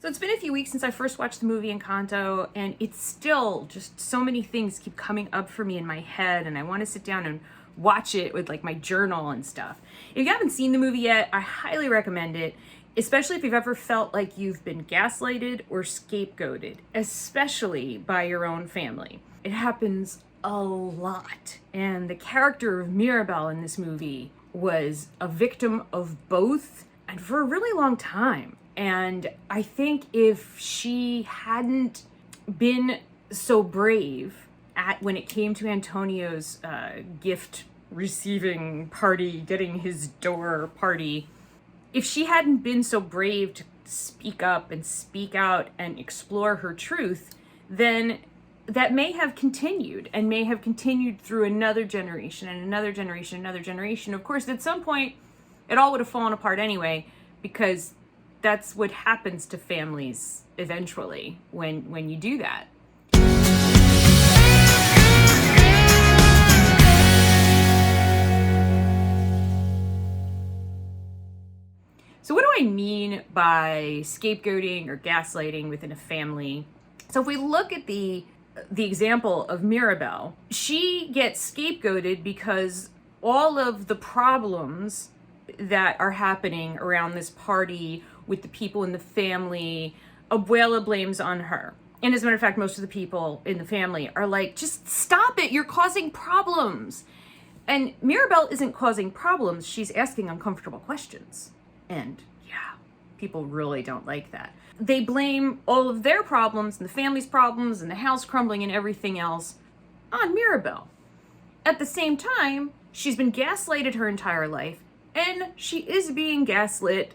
So it's been a few weeks since I first watched the movie Encanto, and it's still just so many things keep coming up for me in my head, and I want to sit down and watch it with like my journal and stuff. If you haven't seen the movie yet, I highly recommend it, especially if you've ever felt like you've been gaslighted or scapegoated, especially by your own family. It happens a lot, and the character of Mirabel in this movie was a victim of both, and for a really long time. And I think if she hadn't been so brave when it came to Antonio's gift receiving party, getting his door party, if she hadn't been so brave to speak up and speak out and explore her truth, then that may have continued and may have continued through another generation and another generation, another generation. Of course, at some point, it all would have fallen apart anyway, because that's what happens to families eventually when you do that. So what do I mean by scapegoating or gaslighting within a family? So if we look at the example of Mirabel, she gets scapegoated because all of the problems that are happening around this party with the people in the family, Abuela blames on her. And as a matter of fact, most of the people in the family are like, just stop it, you're causing problems. And Mirabel isn't causing problems, she's asking uncomfortable questions. And yeah, people really don't like that. They blame all of their problems and the family's problems and the house crumbling and everything else on Mirabel. At the same time, she's been gaslighted her entire life, and she is being gaslit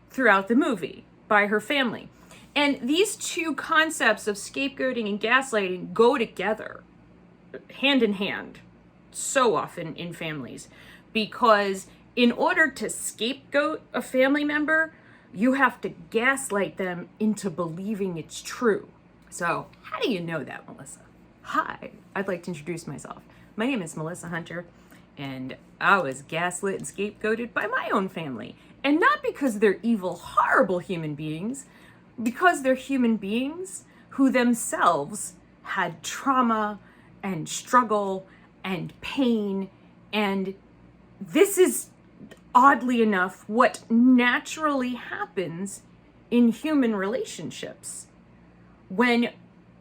throughout the movie by her family. And these two concepts of scapegoating and gaslighting go together, hand in hand, so often in families, because in order to scapegoat a family member, you have to gaslight them into believing it's true. So how do you know that, Melissa? Hi, I'd like to introduce myself. My name is Melissa Hunter, and I was gaslit and scapegoated by my own family. And not because they're evil, horrible human beings, because they're human beings who themselves had trauma and struggle and pain. And this is, oddly enough, what naturally happens in human relationships when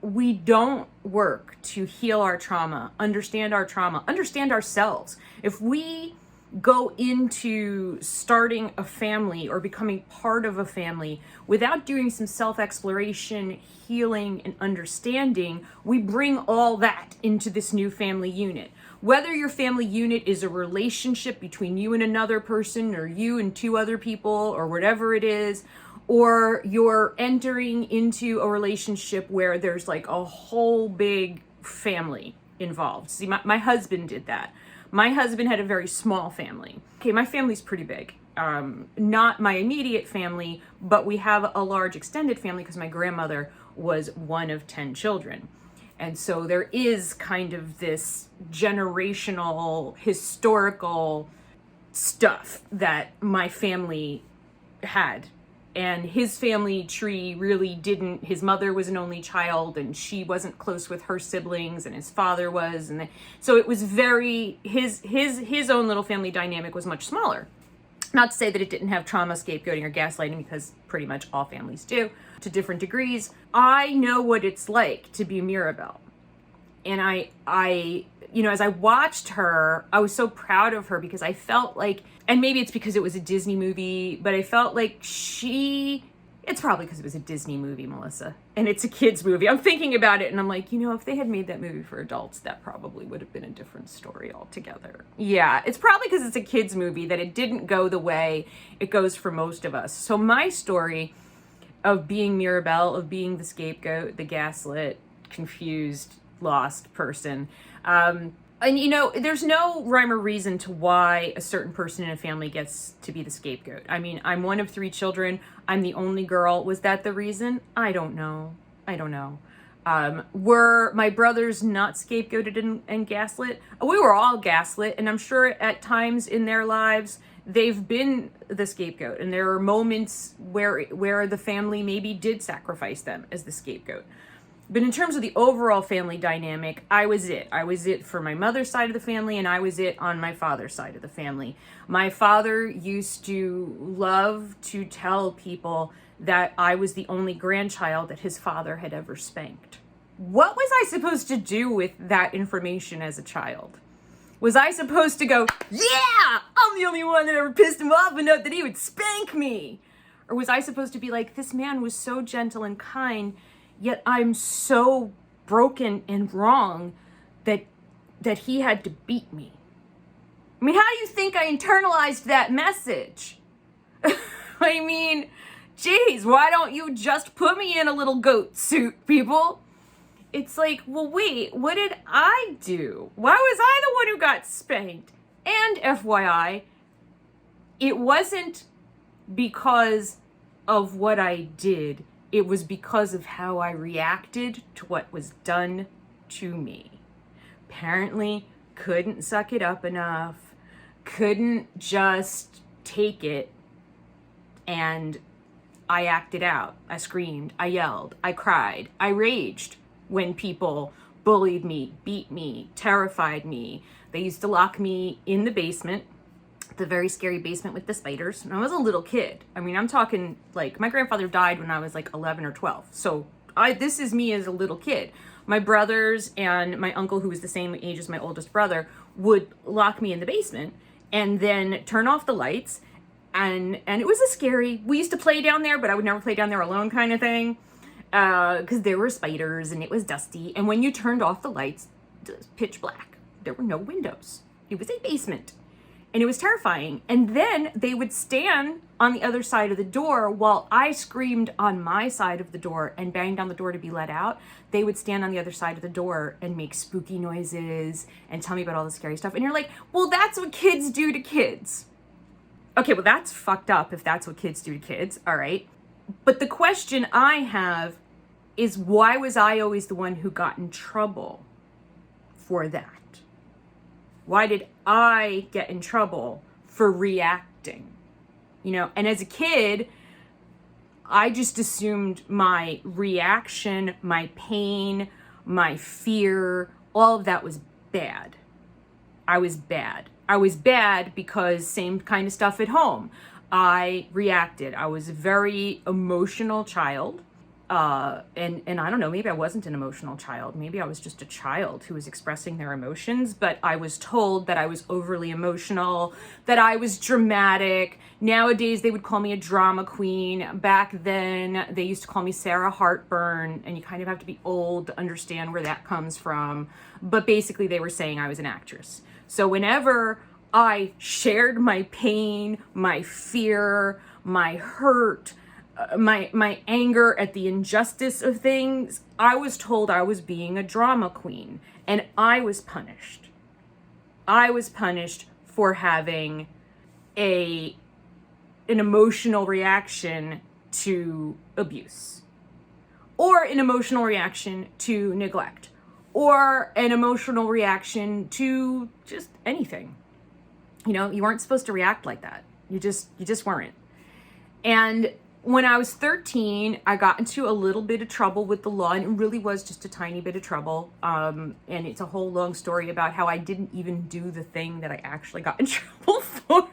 we don't work to heal our trauma, understand ourselves. If we go into starting a family or becoming part of a family without doing some self-exploration, healing, and understanding, we bring all that into this new family unit. Whether your family unit is a relationship between you and another person, or you and two other people, or whatever it is, or you're entering into a relationship where there's like a whole big family involved. See, my husband did that. My husband had a very small family. Okay, my family's pretty big. Not my immediate family, but we have a large extended family because my grandmother was one of 10 children. And so there is kind of this generational, historical stuff that my family had. And his family tree really didn't. His mother was an only child, and she wasn't close with her siblings, and his father was, and so it was very, his own little family dynamic was much smaller. Not to say that it didn't have trauma, scapegoating, or gaslighting, because pretty much all families do to different degrees. I know what it's like to be Mirabel, and I you know, as I watched her, I was so proud of her because I felt like, and maybe it's because it was a Disney movie, but I felt like it's probably because it was a Disney movie, Melissa, and it's a kid's movie. I'm thinking about it and I'm like, you know, if they had made that movie for adults, that probably would have been a different story altogether. Yeah, it's probably because it's a kid's movie that it didn't go the way it goes for most of us. So my story of being Mirabel, of being the scapegoat, the gaslit, confused, lost person, and you know, there's no rhyme or reason to why a certain person in a family gets to be the scapegoat. I mean, I'm one of 3 children. I'm the only girl. Was that the reason? I don't know. Were my brothers not scapegoated and gaslit? We were all gaslit, and I'm sure at times in their lives they've been the scapegoat, and there are moments where the family maybe did sacrifice them as the scapegoat. But in terms of the overall family dynamic, I was it. I was it for my mother's side of the family, and I was it on my father's side of the family. My father used to love to tell people that I was the only grandchild that his father had ever spanked. What was I supposed to do with that information as a child? Was I supposed to go, yeah, I'm the only one that ever pissed him off enough that he would spank me? Or was I supposed to be like, this man was so gentle and kind, yet I'm so broken and wrong that he had to beat me? I mean, how do you think I internalized that message? I mean, geez, why don't you just put me in a little goat suit, people? It's like, well, wait, what did I do? Why was I the one who got spanked? And FYI, it wasn't because of what I did. It was because of how I reacted to what was done to me. Apparently, couldn't suck it up enough, couldn't just take it, and I acted out. I screamed, I yelled, I cried, I raged when people bullied me, beat me, terrified me. They used to lock me in the basement, the very scary basement with the spiders. And I was a little kid. I mean, I'm talking like my grandfather died when I was like 11 or 12. So this is me as a little kid. My brothers and my uncle, who was the same age as my oldest brother, would lock me in the basement and then turn off the lights. And it was we used to play down there, but I would never play down there alone kind of thing. Because there were spiders and it was dusty. And when you turned off the lights, it was pitch black. There were no windows. It was a basement. And it was terrifying. And then they would stand on the other side of the door while I screamed on my side of the door and banged on the door to be let out. They would stand on the other side of the door and make spooky noises and tell me about all the scary stuff. And you're like, well, that's what kids do to kids. Okay, well, that's fucked up if that's what kids do to kids. All right. But the question I have is, why was I always the one who got in trouble for that? Why did I get in trouble for reacting? You know, and as a kid, I just assumed my reaction, my pain, my fear, all of that was bad. I was bad. I was bad because same kind of stuff at home. I reacted. I was a very emotional child. And I don't know, maybe I wasn't an emotional child. Maybe I was just a child who was expressing their emotions, but I was told that I was overly emotional, that I was dramatic. Nowadays, they would call me a drama queen. Back then, they used to call me Sarah Heartburn, and you kind of have to be old to understand where that comes from. But basically, they were saying I was an actress. So whenever I shared my pain, my fear, my hurt, my anger at the injustice of things, I was told I was being a drama queen, and I was punished. I was punished for having an emotional reaction to abuse, or an emotional reaction to neglect, or an emotional reaction to just anything. You know, you weren't supposed to react like that. You just weren't. And when I was 13, I got into a little bit of trouble with the law, and it really was just a tiny bit of trouble. And it's a whole long story about how I didn't even do the thing that I actually got in trouble for.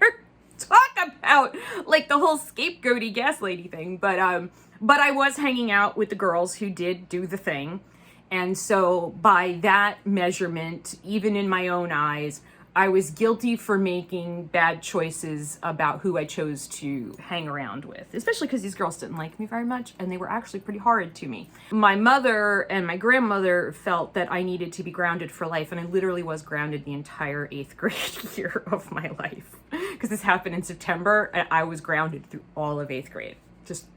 Talk about like the whole scapegoaty gaslighty thing. But I was hanging out with the girls who did do the thing. And so by that measurement, even in my own eyes, I was guilty for making bad choices about who I chose to hang around with, especially because these girls didn't like me very much, and they were actually pretty horrid to me. My mother and my grandmother felt that I needed to be grounded for life, and I literally was grounded the entire 8th grade year of my life. Because this happened in September, and I was grounded through all of 8th grade. Just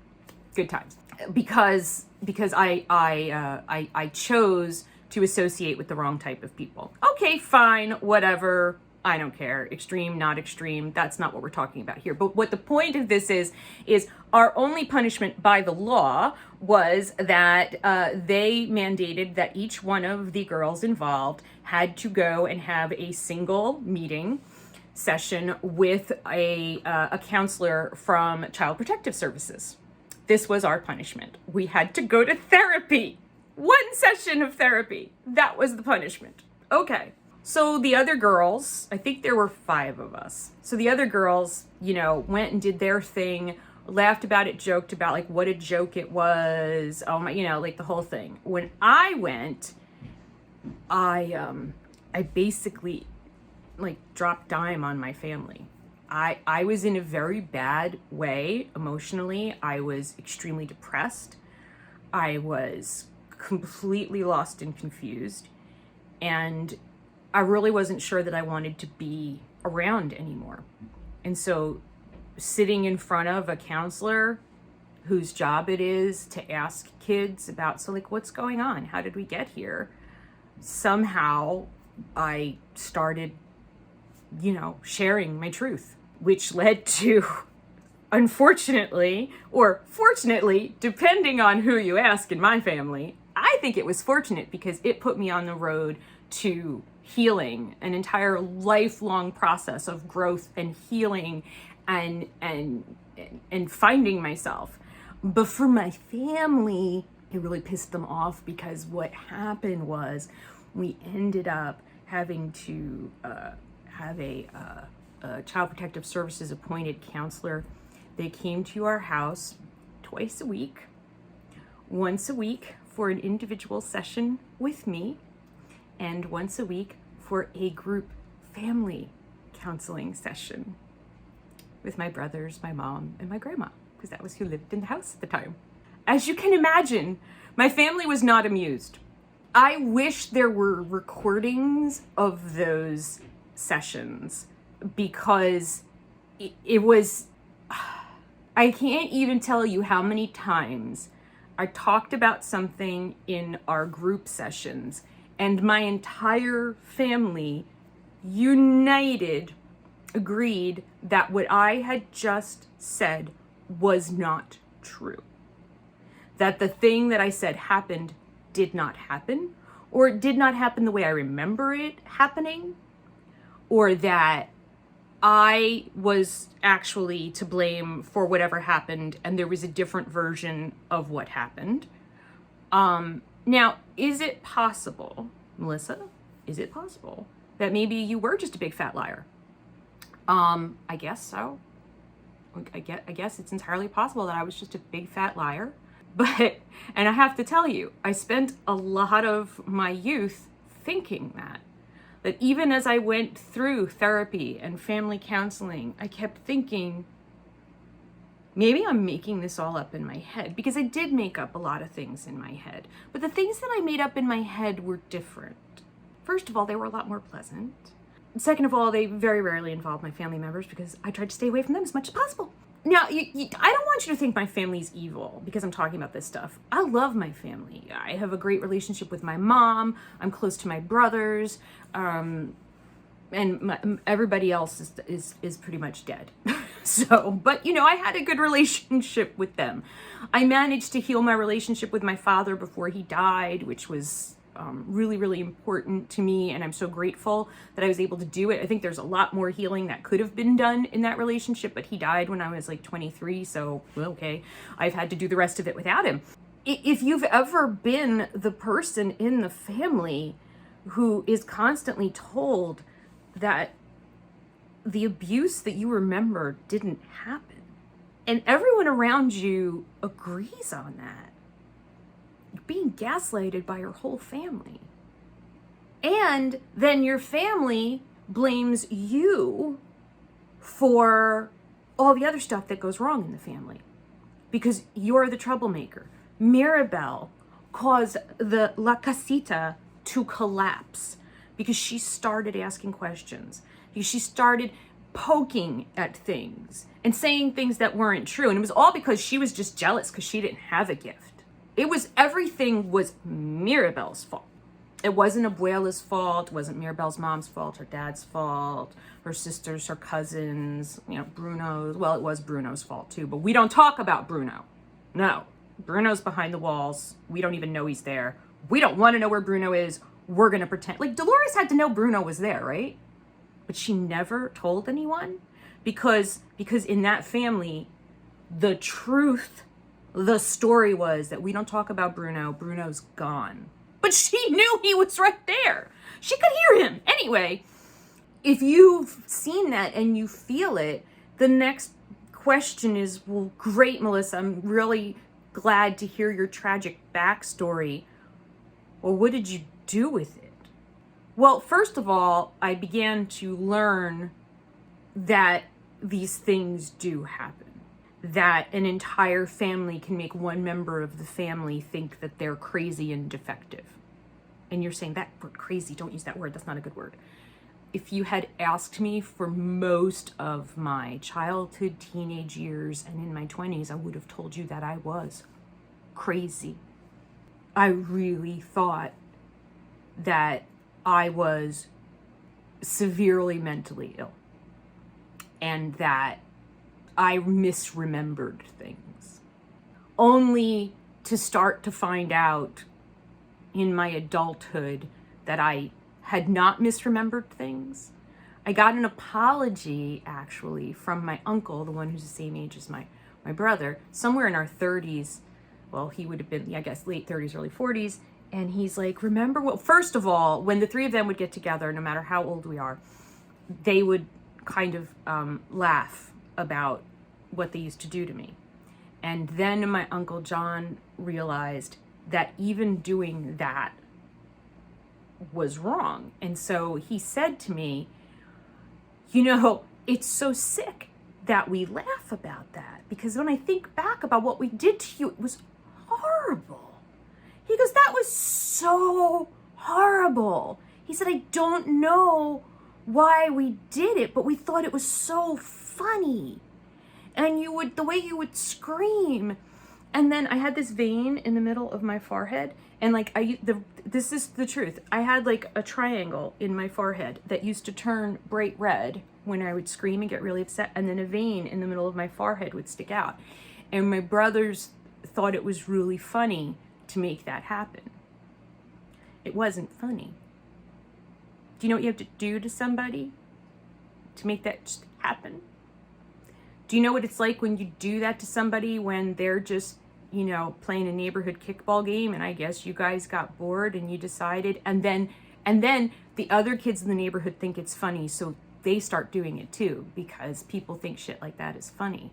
good times. Because I chose to associate with the wrong type of people. Okay, fine, whatever. I don't care. Extreme, not extreme. That's not what we're talking about here. But what the point of this is our only punishment by the law was that they mandated that each one of the girls involved had to go and have a single meeting session with a counselor from Child Protective Services. This was our punishment. We had to go to therapy. One session of therapy. That was the punishment. Okay. So the other girls, I think there were 5 of us. So the other girls, went and did their thing, laughed about it, joked about like what a joke it was. Oh my, like the whole thing. When I went, I basically like dropped dime on my family. I was in a very bad way emotionally. I was extremely depressed. I was completely lost and confused. And I really wasn't sure that I wanted to be around anymore. And so sitting in front of a counselor whose job it is to ask kids about, so like, what's going on? How did we get here? Somehow I started, sharing my truth, which led to, unfortunately, or fortunately, depending on who you ask in my family, I think it was fortunate because it put me on the road to healing, an entire lifelong process of growth and healing and finding myself. But for my family, it really pissed them off because what happened was we ended up having to have a Child Protective Services appointed counselor. They came to our house twice a week, once a week for an individual session with me, and once a week for a group family counseling session with my brothers, my mom, and my grandma, because that was who lived in the house at the time. As you can imagine, my family was not amused. I wish there were recordings of those sessions because it was, I can't even tell you how many times I talked about something in our group sessions and my entire family united, agreed that what I had just said was not true. That the thing that I said happened did not happen, or it did not happen the way I remember it happening, or that I was actually to blame for whatever happened and there was a different version of what happened. Now, is it possible, Melissa, is it possible that maybe you were just a big fat liar? I guess so. I guess it's entirely possible that I was just a big fat liar. But, and I have to tell you, I spent a lot of my youth thinking that even as I went through therapy and family counseling, I kept thinking, maybe I'm making this all up in my head, because I did make up a lot of things in my head. But the things that I made up in my head were different. First of all, they were a lot more pleasant. Second of all, they very rarely involved my family members because I tried to stay away from them as much as possible. Now, I don't want you to think my family's evil because I'm talking about this stuff. I love my family. I have a great relationship with my mom. I'm close to my brothers. And everybody else is pretty much dead. So, but I had a good relationship with them. I managed to heal my relationship with my father before he died, which was really, really important to me, and I'm so grateful that I was able to do it. I think there's a lot more healing that could have been done in that relationship, but he died when I was like 23, so okay, I've had to do the rest of it without him. If you've ever been the person in the family who is constantly told that the abuse that you remember didn't happen, and everyone around you agrees on that, you're being gaslighted by your whole family. And then your family blames you for all the other stuff that goes wrong in the family because you're the troublemaker. Mirabel caused the La Casita to collapse because she started asking questions, because she started poking at things and saying things that weren't true. And it was all because she was just jealous because she didn't have a gift. Everything was Mirabel's fault. It wasn't Abuela's fault. It wasn't Mirabel's mom's fault, her dad's fault, her sisters, her cousins, Bruno's. Well, it was Bruno's fault too, but we don't talk about Bruno. No, Bruno's behind the walls. We don't even know he's there. We don't want to know where Bruno is. We're going to pretend. Like, Dolores had to know Bruno was there, right? but she never told anyone because in that family, the truth, the story was that we don't talk about Bruno. Bruno's gone. But she knew he was right there. She could hear him. Anyway, if you've seen that and you feel it, the next question is, well, great, Melissa, I'm really glad to hear your tragic backstory. Well, what did you do with it? Well, first of all, I began to learn that these things do happen. That an entire family can make one member of the family think that they're crazy and defective. And you're saying that word crazy, don't use that word, that's not a good word. If you had asked me for most of my childhood, teenage years, and in my 20s, I would have told you that I was crazy. I really thought that I was severely mentally ill and that I misremembered things, only to start to find out in my adulthood that I had not misremembered things. I got an apology, actually, from my uncle, the one who's the same age as my brother, somewhere in our 30s. Well, he would have been, I guess, late 30s, early 40s. And he's like, remember what, first of all, when the three of them would get together, no matter how old we are, they would kind of laugh about what they used to do to me. And then my Uncle John realized that even doing that was wrong. And so he said to me, you know, it's so sick that we laugh about that, because when I think back about what we did to you, it was horrible. He goes, that was so horrible. He said, I don't know why we did it, but we thought it was so funny. And you would, the way you would scream. And then I had this vein in the middle of my forehead. And like, this is the truth. I had like a triangle in my forehead that used to turn bright red when I would scream and get really upset. And then a vein in the middle of my forehead would stick out. And my brothers thought it was really funny to make that happen. It wasn't funny. Do you know what you have to do to somebody to make that just happen? Do you know what it's like when you do that to somebody when they're just, you know, playing a neighborhood kickball game, and I guess you guys got bored and you decided, and then the other kids in the neighborhood think it's funny, so they start doing it too, because people think shit like that is funny.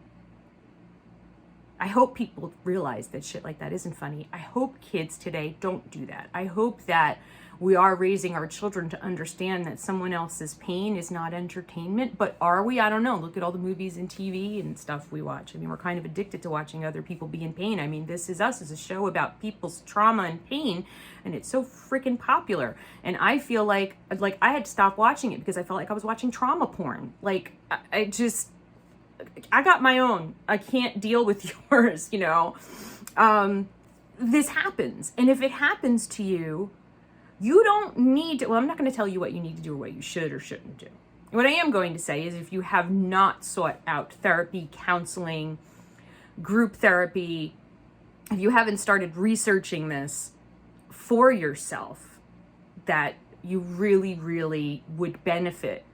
I hope people realize that shit like that isn't funny. I hope kids today don't do that. I hope that we are raising our children to understand that someone else's pain is not entertainment. But are we? I don't know. Look at all the movies and TV and stuff we watch. I mean, we're kind of addicted to watching other people be in pain. I mean, This Is Us is a show about people's trauma and pain, and it's so freaking popular. And I feel like I had to stop watching it because I felt like I was watching trauma porn. Like, I got my own. I can't deal with yours, you know. This happens. And if it happens to you, you don't need to, well, I'm not going to tell you what you need to do or what you should or shouldn't do. What I am going to say is, if you have not sought out therapy, counseling, group therapy, if you haven't started researching this for yourself, that you really, really would benefit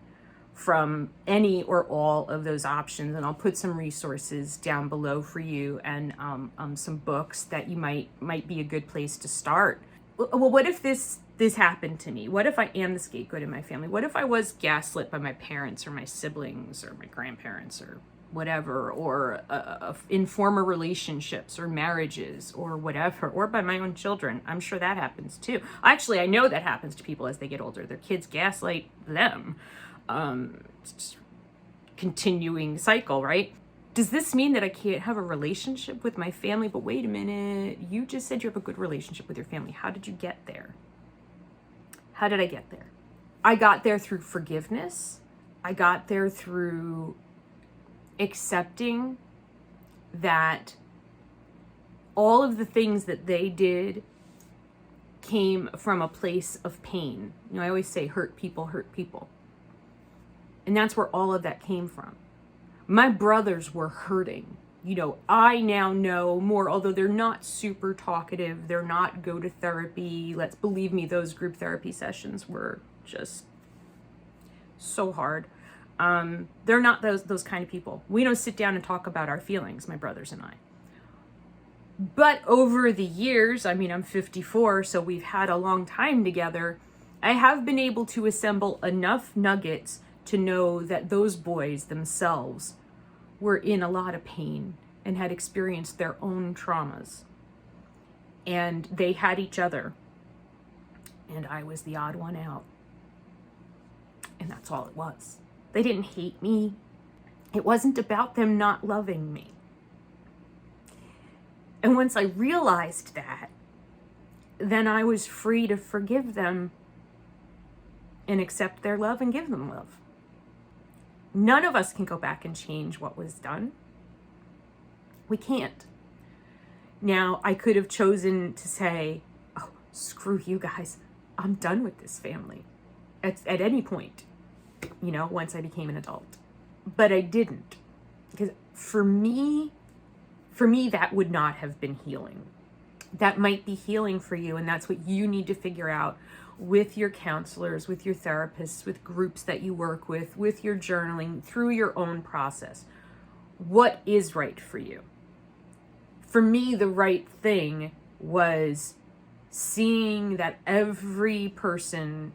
from any or all of those options. And I'll put some resources down below for you, and some books that you might be a good place to start. Well, what if this happened to me? What if I am the scapegoat in my family? What if I was gaslit by my parents or my siblings or my grandparents or whatever, or in former relationships or marriages or whatever, or by my own children? I'm sure that happens too. Actually, I know that happens to people as they get older. Their kids gaslight them. It's continuing cycle, right? Does this mean that I can't have a relationship with my family? But wait a minute, you just said you have a good relationship with your family. How did you get there? How did I get there? I got there through forgiveness. I got there through accepting that all of the things that they did came from a place of pain. You know, I always say hurt people hurt people. And that's where all of that came from. My brothers were hurting. You know, I now know more, although they're not super talkative. They're not go to therapy. Believe me, those group therapy sessions were just so hard. They're not those kind of people. We don't sit down and talk about our feelings, my brothers and I. But over the years, I mean, I'm 54, so we've had a long time together. I have been able to assemble enough nuggets to know that those boys themselves were in a lot of pain and had experienced their own traumas. And they had each other. And I was the odd one out. And that's all it was. They didn't hate me. It wasn't about them not loving me. And once I realized that, then I was free to forgive them and accept their love and give them love. None of us can go back and change what was done. We can't. Now, I could have chosen to say, oh, screw you guys. I'm done with this family at any point, once I became an adult. But I didn't. Because for me, that would not have been healing. That might be healing for you, and that's what you need to figure out with your counselors, with your therapists, with groups that you work with your journaling, through your own process. What is right for you? For me, the right thing was seeing that every person,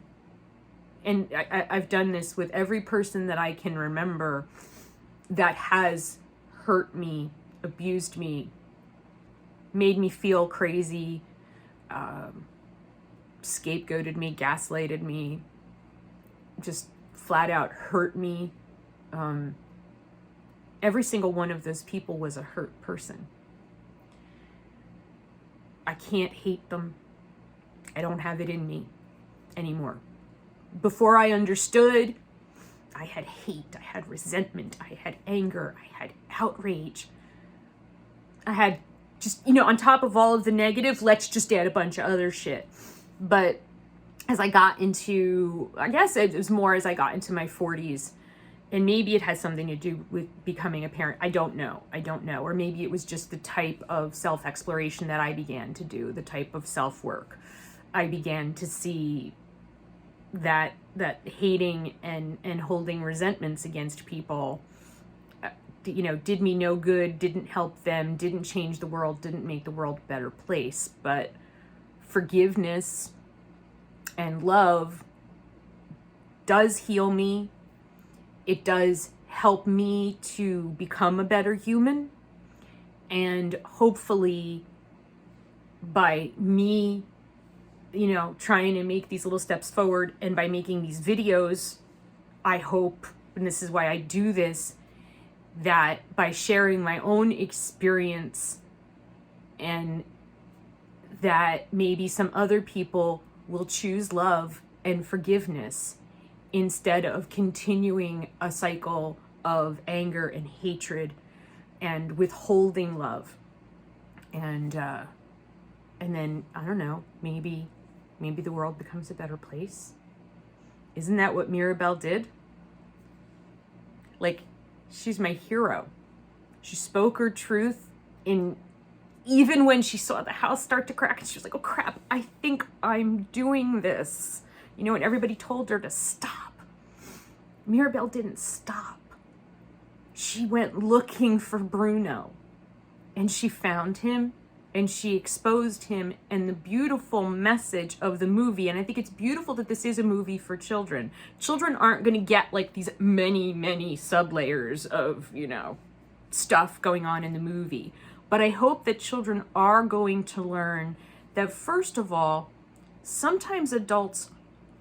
and I've done this with every person that I can remember that has hurt me, abused me, made me feel crazy, scapegoated me, gaslighted me, just flat out hurt me. Every single one of those people was a hurt person. I can't hate them. I don't have it in me anymore. Before I understood, I had hate, I had resentment, I had anger, I had outrage. I had just, on top of all of the negative, let's just add a bunch of other shit. But as I got into, I guess it was more as I got into my 40s, and maybe it has something to do with becoming a parent. I don't know. Or maybe it was just the type of self-exploration that I began to do, the type of self-work. I began to see that hating and holding resentments against people, did me no good, didn't help them, didn't change the world, didn't make the world a better place. But forgiveness and love does heal me. It does help me to become a better human. And hopefully by me, trying to make these little steps forward, and by making these videos, I hope, and this is why I do this, that by sharing my own experience, and that maybe some other people will choose love and forgiveness instead of continuing a cycle of anger and hatred and withholding love. And then, I don't know, maybe the world becomes a better place. Isn't that what Mirabel did? Like, she's my hero. She spoke her truth even when she saw the house start to crack, and she was like, oh crap, I think I'm doing this. And everybody told her to stop. Mirabel didn't stop. She went looking for Bruno, and she found him, and she exposed him. And the beautiful message of the movie, and I think it's beautiful that this is a movie for children. Children aren't going to get like these many, many sublayers of, stuff going on in the movie. But I hope that children are going to learn that, first of all, sometimes adults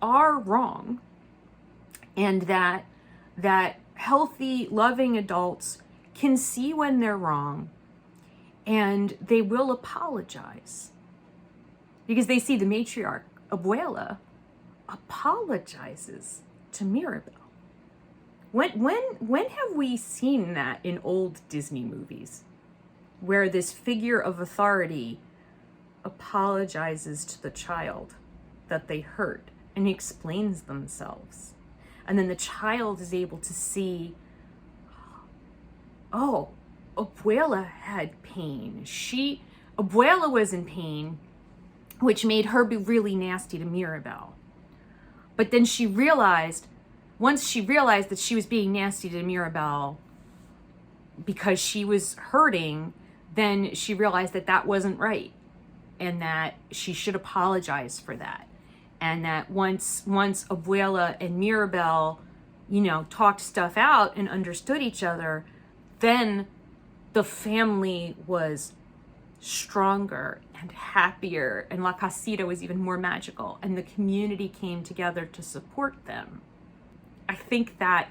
are wrong, and that healthy, loving adults can see when they're wrong, and they will apologize, because they see the matriarch, Abuela, apologizes to Mirabel. When have we seen that in old Disney movies, where this figure of authority apologizes to the child that they hurt and explains themselves? And then the child is able to see, oh, Abuela had pain. Abuela was in pain, which made her be really nasty to Mirabel. But then she realized, once she realized that she was being nasty to Mirabel because she was hurting, then she realized that that wasn't right and that she should apologize for that. And that once Abuela and Mirabel, you know, talked stuff out and understood each other, then the family was stronger and happier, and La Casita was even more magical, and the community came together to support them. I think that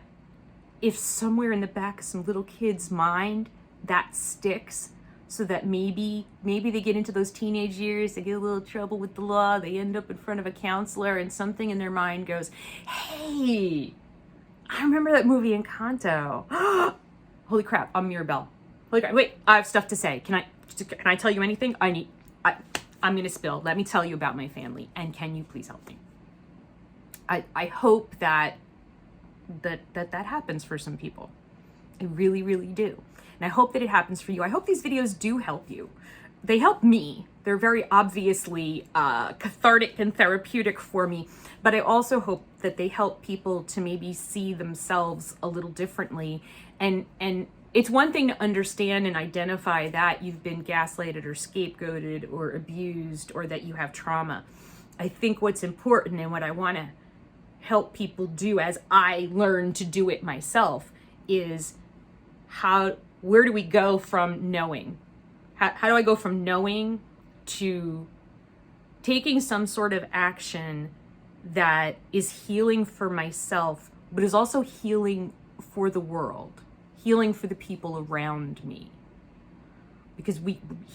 if somewhere in the back of some little kid's mind that sticks, so that maybe they get into those teenage years, they get a little trouble with the law, they end up in front of a counselor, and something in their mind goes, hey, I remember that movie Encanto. Holy crap, I'm Mirabel. Holy crap, wait, I have stuff to say. Can I tell you anything? I'm gonna spill. Let me tell you about my family, and can you please help me? I hope that happens for some people. I really, really do. And I hope that it happens for you. I hope these videos do help you. They help me. They're very obviously cathartic and therapeutic for me, but I also hope that they help people to maybe see themselves a little differently. And it's one thing to understand and identify that you've been gaslighted or scapegoated or abused or that you have trauma. I think what's important and what I want to help people do as I learn to do it myself is where do we go from knowing? How do I go from knowing to taking some sort of action that is healing for myself, but is also healing for the world, healing for the people around me? Because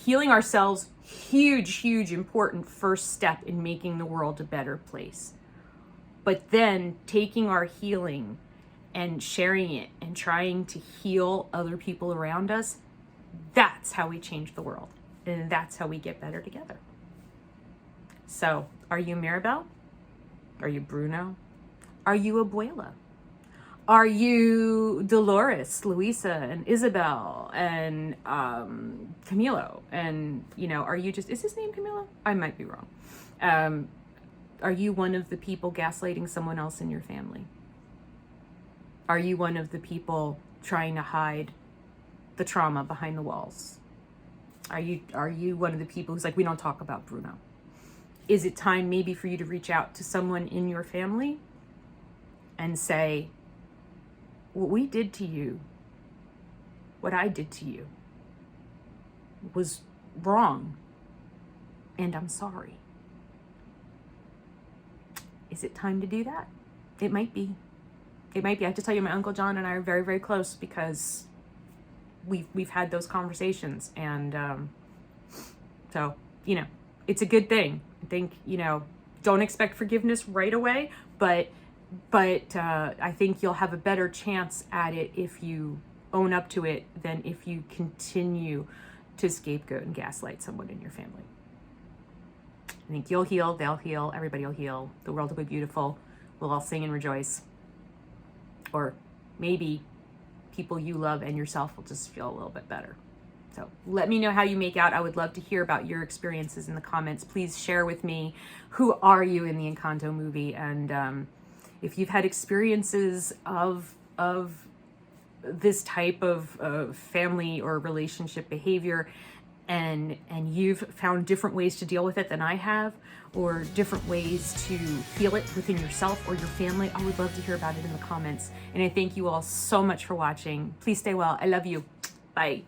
healing ourselves, huge, important first step in making the world a better place. But then taking our healing and sharing it and trying to heal other people around us, that's how we change the world. And that's how we get better together. So, are you Mirabel? Are you Bruno? Are you Abuela? Are you Dolores, Luisa, and Isabel, and Camilo? And, you know, are you just, is his name Camilo? I might be wrong. Are you one of the people gaslighting someone else in your family? Are you one of the people trying to hide the trauma behind the walls? Are you one of the people who's like, we don't talk about Bruno? Is it time maybe for you to reach out to someone in your family and say, what we did to you, what I did to you was wrong, and I'm sorry? Is it time to do that? It might be. It might be. I have to tell you, my Uncle John and I are very, very close because we've had those conversations, and so, you know, it's a good thing. I think, you know, don't expect forgiveness right away, but I think you'll have a better chance at it if you own up to it than if you continue to scapegoat and gaslight someone in your family. I think you'll heal, they'll heal, everybody will heal, the world will be beautiful, we'll all sing and rejoice. Or maybe people you love and yourself will just feel a little bit better. So let me know how you make out. I would love to hear about your experiences in the comments. Please share with me, who are you in the Encanto movie? And if you've had experiences of this type of family or relationship behavior, and you've found different ways to deal with it than I have, or different ways to heal it within yourself or your family, I would love to hear about it in the comments. And I thank you all so much for watching. Please stay well. I love you. Bye.